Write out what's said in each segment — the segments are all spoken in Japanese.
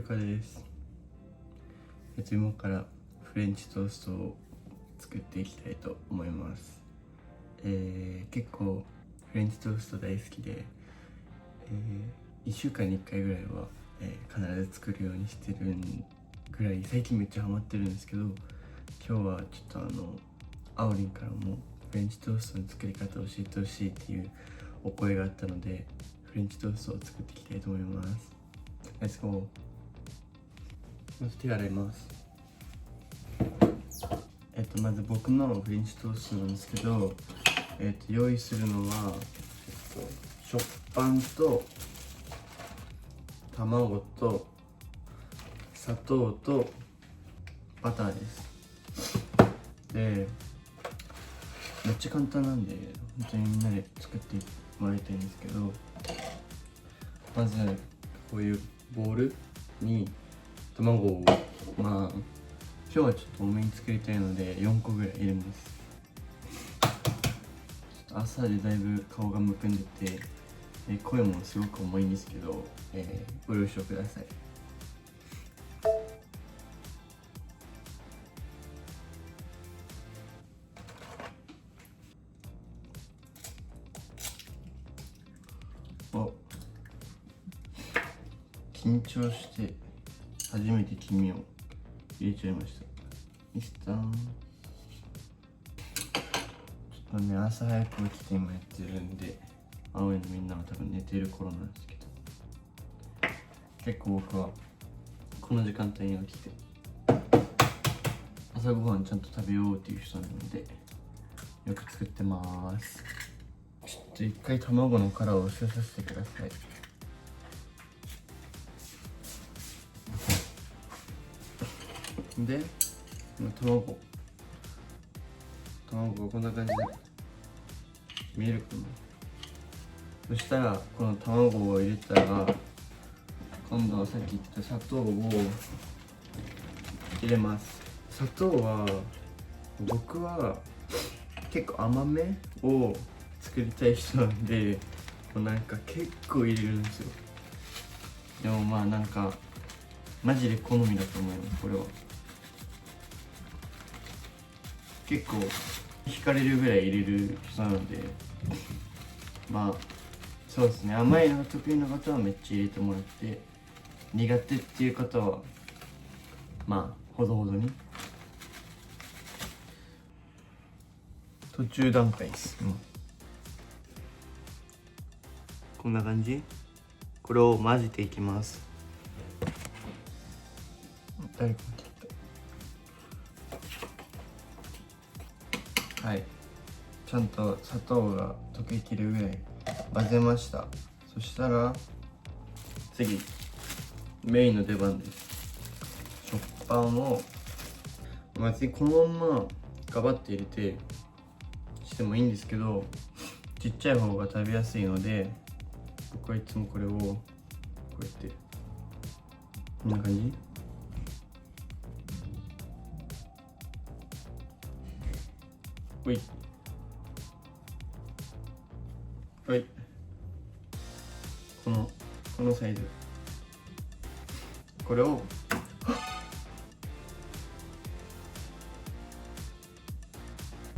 ルカです。今からフレンチトーストを作っていきたいと思います。結構フレンチトースト大好きで、1週間に1回ぐらいは、必ず作るようにしてるぐらい最近めっちゃハマってるんですけど、今日はちょっとあおりんからもフレンチトーストの作り方を教えてほしいっていうお声があったので、フレンチトーストを作っていきたいと思います。レッツゴー。まず手洗います。まず僕のフレンチトーストなんですけど、用意するのは、食パンと卵と砂糖とバターです。で、めっちゃ簡単なんで本当にみんなで作ってもらいたいんですけど、まずこういうボウルに卵を今日はちょっと多めに作りたいので4個ぐらい入れます。ちょっと朝でだいぶ顔がむくんでて、声もすごく重いんですけど、ご了承ください。緊張して初めて黄身を入れちゃいました。ミスターン。ちょっとね、朝早く起きて今やってるんで、青いのみんなは多分寝てる頃なんですけど、結構僕はこの時間帯に起きて朝ごはんちゃんと食べようっていう人なのでよく作ってます。ちょっと一回卵の殻を捨てさせてください。で、卵がこんな感じで見えるかな。そしたらこの卵を入れたら、今度はさっき言った砂糖を入れます。砂糖は僕は結構甘めを作りたい人なんで、なんか結構入れるんですよ。でもまあなんかマジで好みだと思います。これは結構惹かれるぐらい入れる人なので、まあそうですね、甘いのが得意な方はめっちゃ入れてもらって、苦手っていう方はまあほどほどに。途中段階です、こんな感じ。これを混ぜていきます。誰か切った。はい、ちゃんと砂糖が溶けきるぐらい混ぜました。そしたら次メインの出番です。食パンを別にこのままガバッて入れてしてもいいんですけど、ちっちゃい方が食べやすいので、僕はいつもこれをこうやってこんな感じ。ほいはい、このサイズ、これを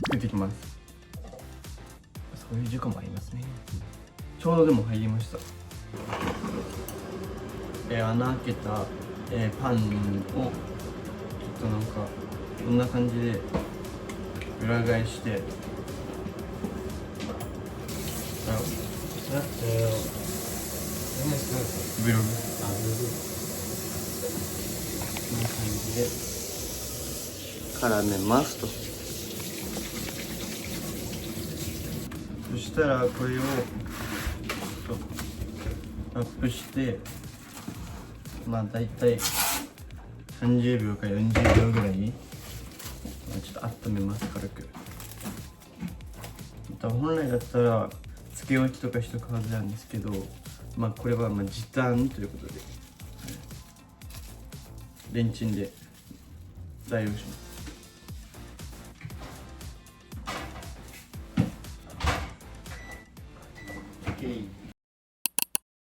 作っていきます。そういう時間もありますね。ちょうどでも入りました。穴開けた、パンをちょっとなんかこんな感じで裏返して、ブログこんな感じで絡めますと。そしたらこれをラップして、まあだいたい30秒から40秒ぐらい、ちょっと温めます。軽く。本来だったらつけ置きとかしとくはずなんですけど、まあこれは時短ということで、レンチンで代用します。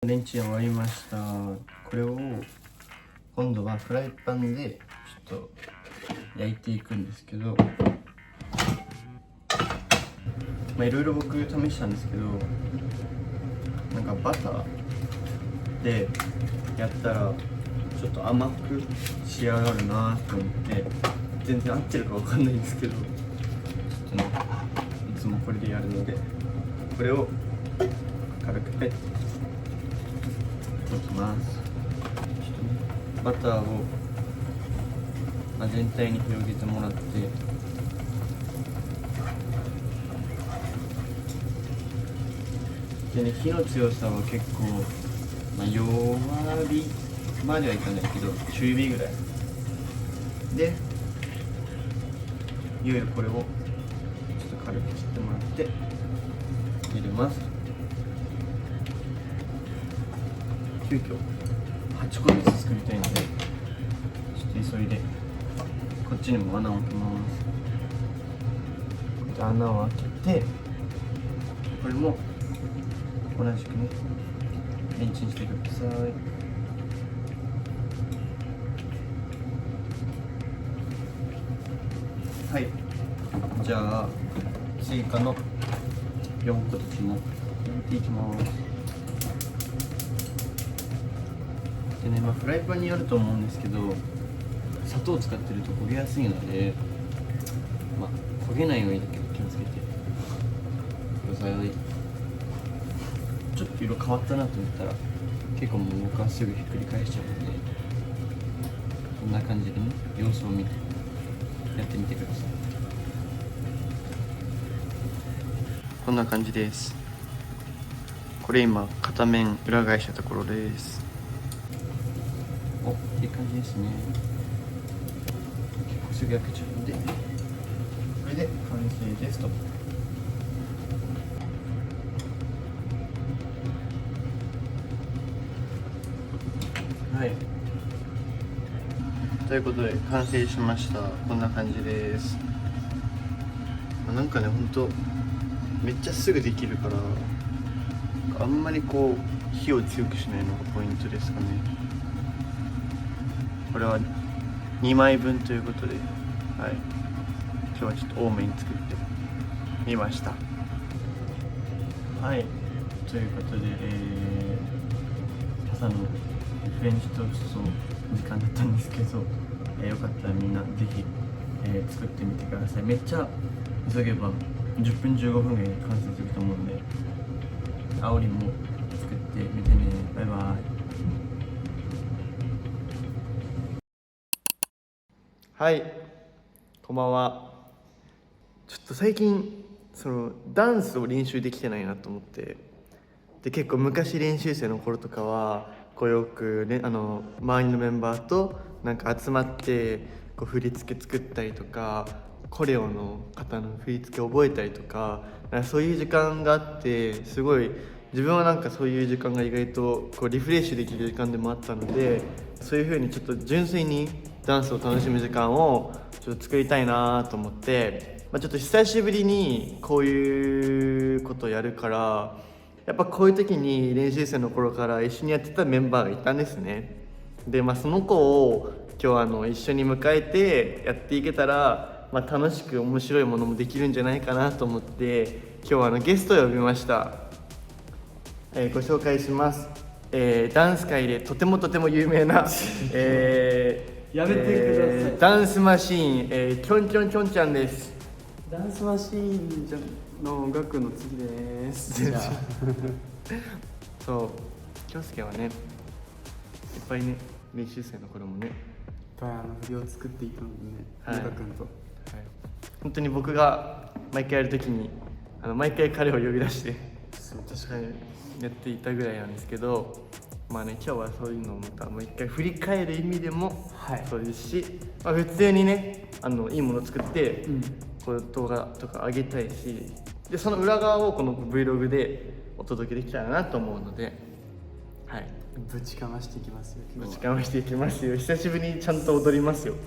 レンチン終わりました。これを今度はフライパンでちょっと焼いていくんですけど、いろいろ僕試したんですけど、なんかバターでやったらちょっと甘く仕上がるなと思って、全然合ってるかわかんないんですけど、ちょっとねいつもこれでやるので、これを軽くペッと置きます。ちょっとねバターを、全体に広げてもらって、でね、火の強さは結構、弱火まではいかないけど中火ぐらいで、いよいよこれをちょっと軽く切ってもらって入れます。急遽8個ずつ作りたいので、ちょっと急いでこっちにも穴を開けます。穴を開けて、これも同じくねレンチンしてください。はい、じゃあ追加の4個たちも入れていきます。でね、フライパンによると思うんですけど、砂糖を使ってると焦げやすいので、焦げないようにだけ気をつけてください。ちょっと色変わったなと思ったら、結構もう僕はすぐひっくり返しちゃうので、こんな感じでね、様子を見てやってみてください。こんな感じです。これ今片面裏返したところです。お、いい感じですね。結構すぐ焼けちゃうんで、これで完成ですと。はい、ということで完成しました。こんな感じです。なんかね、ほんとめっちゃすぐできるから、あんまりこう火を強くしないのがポイントですかね。これは2枚分ということで、はい、今日はちょっと多めに作ってみました。はい、ということで、朝のフレンチトーストの時間だったんですけど、よかったらみんなぜひ、作ってみてください。めっちゃ急げば10分15分ぐらいで完成すると思うんで、あおりも作ってみてね。バイバイ。はい、こんばんは。ちょっと最近ダンスを練習できてないなと思って、で結構昔練習生の頃とかはこうよく、ね、周りのメンバーとなんか集まってこう振り付け作ったりとか、コレオの方の振り付け覚えたりとか、そういう時間があって、すごい自分はなんかそういう時間が意外とこうリフレッシュできる時間でもあったので、そういう風にちょっと純粋にダンスを楽しむ時間をちょっと作りたいなと思って、ちょっと久しぶりにこういうことをやるから、やっぱこういう時に練習生の頃から一緒にやってたメンバーがいたんですね。で、その子を今日一緒に迎えてやっていけたら、楽しく面白いものもできるんじゃないかなと思って、今日はゲストを呼びました。ご紹介します。ダンス界でとても有名な、やめてください。ダンスマシーン、きょんちゃんです。ダンスマシーンの学の次です。じゃあそう、京介はね、いっぱいね、練習生の頃もね、いっぱい振りを作っていたのでね、はい、中君と、はい、本当に僕が毎回やるときに毎回彼を呼び出して、そう確かにやっていたぐらいなんですけど、今日はそういうのをまたもう一回振り返る意味でもそうですし、普通にね、いいものを作って、こう動画とか上げたいし、でその裏側をこの Vlog でお届けできたらなと思うので、はい、ぶちかましていきますよ。ぶちかましていきますよ。久しぶりにちゃんと踊りますよ、ね。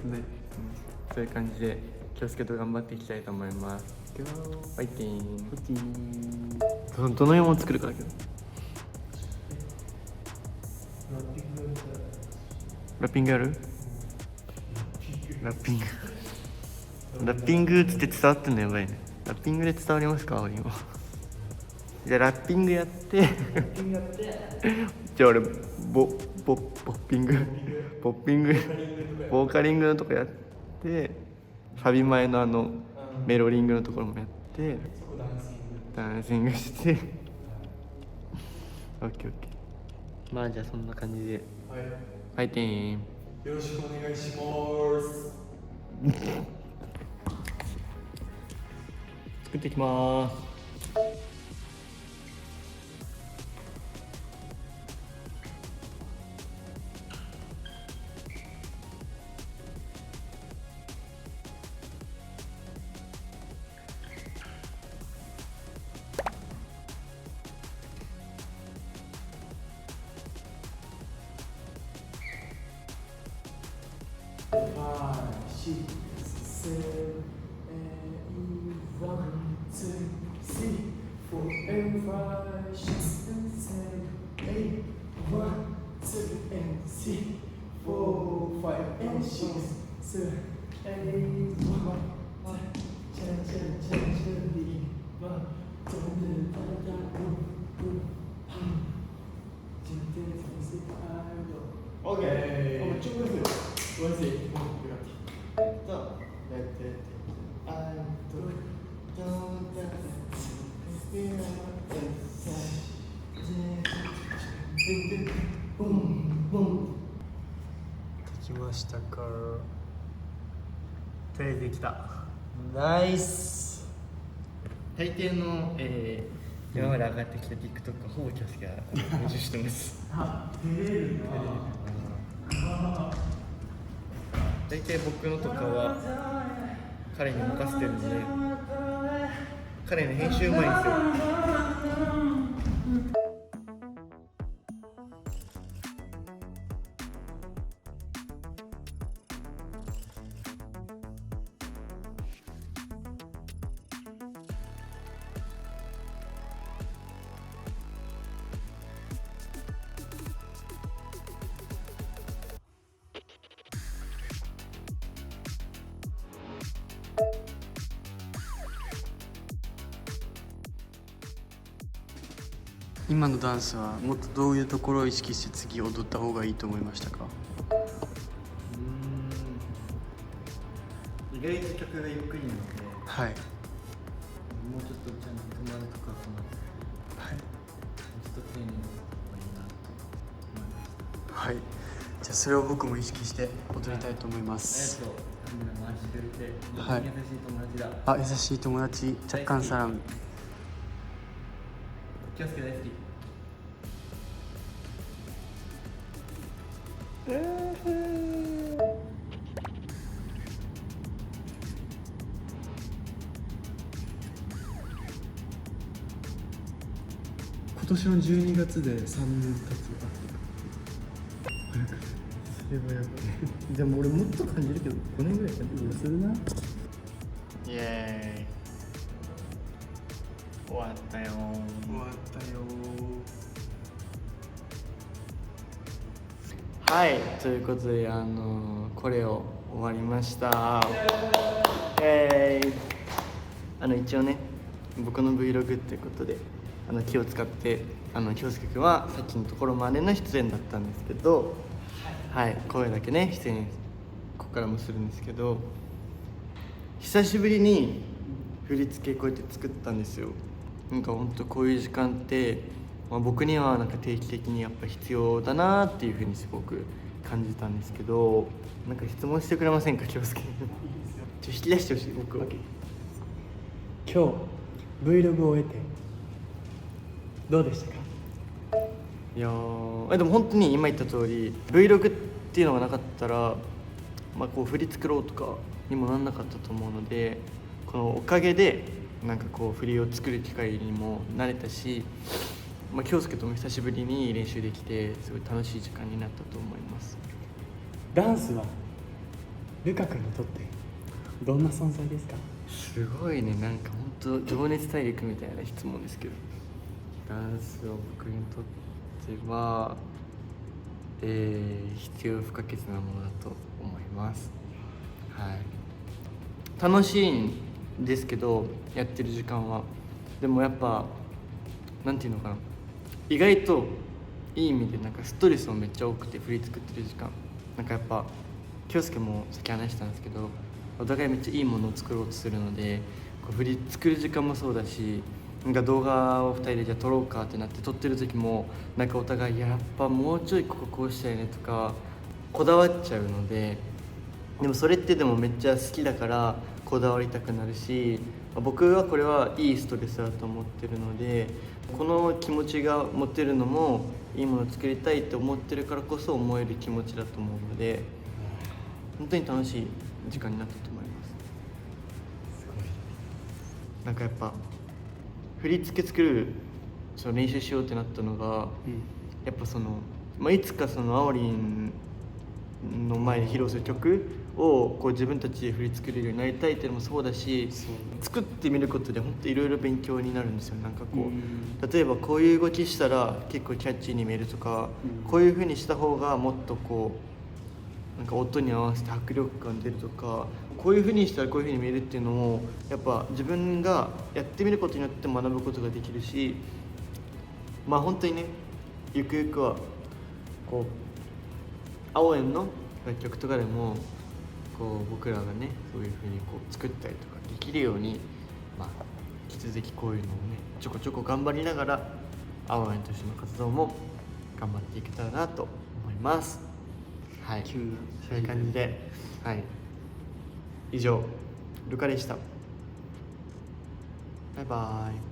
そういう感じで気をつけて頑張っていきたいと思います。ファイティン。どのようも作るからけど。ラッピングやる？ラッピングラッピングっつって伝わってんのやばいね。ラッピングで伝わりますか今？じゃあラッピングやってじゃあ俺ポッピングボーカリングのとこやって、サビ前のメロリングのところもやってダンシングしてオッケーオッケー。まあじゃあそんな感じで、はい、ファイティンよろしくお願いします作っていきます。できましたか？手できた。ナイス。大抵の、今まで上がってきた TikTok はほぼキャスが編集してます。大体僕のとかは彼に任せてるので、彼の編集うまいんですよ。今のダンスはもっとどういうところを意識して次踊った方がいいと思いましたか？意外と曲がゆっくりなので、はい、もうちょっとちゃんと止まるとかはい、ちょっと丁寧にやった方がいいなと思いました。はい、じゃあそれを僕も意識して踊りたいと思います。ありがとう。カメラ回してくれて、はい、優しい友達だ。あ、優しい友達、チャッカンさん。気をつけ大好き。今年の12月で3年経つよ。やばいやばい。でも俺もっと感じるけど5年ぐらい感じる気がするな。イエーイ。終わったよ。終わったよ。はい、ということでこれを終わりました。一応ね、僕の Vlog っていうことで気を使って京介君はさっきのところまでの出演だったんですけど、はい、声だけね出演ここからもするんですけど、久しぶりに振り付けこうやって作ったんですよ。なんか本当こういう時間って、僕にはなんか定期的にやっぱ必要だなっていうふうにすごく感じたんですけど、なんか質問してくれませんか、京介。引き出してほしい。僕は今日 Vlog を終えてどうでしたか？いやー、でも本当に今言った通り Vlog っていうのがなかったら、こう振り作ろうとかにもなんなかったと思うので、このおかげでなんかこう振りを作る機会にも慣れたし、京介とも久しぶりに練習できてすごい楽しい時間になったと思います。ダンスはルカ君にとってどんな存在ですか？すごいね、なんか本当情熱大陸みたいな質問ですけど、ダンスは僕にとっては必要不可欠なものだと思います。はい、楽しいんですけどやってる時間は。でもやっぱなんていうのかな、意外といい意味でなんかストレスもめっちゃ多くて、振り作ってる時間なんかやっぱ京介もさっき話したんですけど、お互いめっちゃいいものを作ろうとするので、こう振り作る時間もそうだし、なんか動画を2人でじゃあ撮ろうかってなって撮ってる時もなんかお互いやっぱもうちょいこここうしたいねとかこだわっちゃうので、でもそれってでもめっちゃ好きだからこだわりたくなるし、僕はこれはいいストレスだと思ってるので、この気持ちが持てるのもいいものを作りたいって思ってるからこそ思える気持ちだと思うので、本当に楽しい時間になったと思います。すごい。なんかやっぱ振り付け作るその練習しようってなったのが、やっぱその、いつかそのあおりんの前で披露する曲をこう自分たちで振り作れるようになりたいっていうのもそうだし、作ってみることで本当いろいろ勉強になるんですよ。なんかこう、例えばこういう動きしたら結構キャッチーに見えるとか、こういう風にした方がもっとこうなんか音に合わせて迫力感出るとか、こういう風にしたらこういう風に見えるっていうのをやっぱ自分がやってみることによって学ぶことができるし、本当にね、ゆくゆくはこう青園の楽曲とかでもこう僕らがねそういう風にこう作ったりとかできるように、引き続きこういうのをねちょこちょこ頑張りながら青園としての活動も頑張っていけたらなと思います。はい、そういう感じで、はい、以上ルカでした。バイバイ。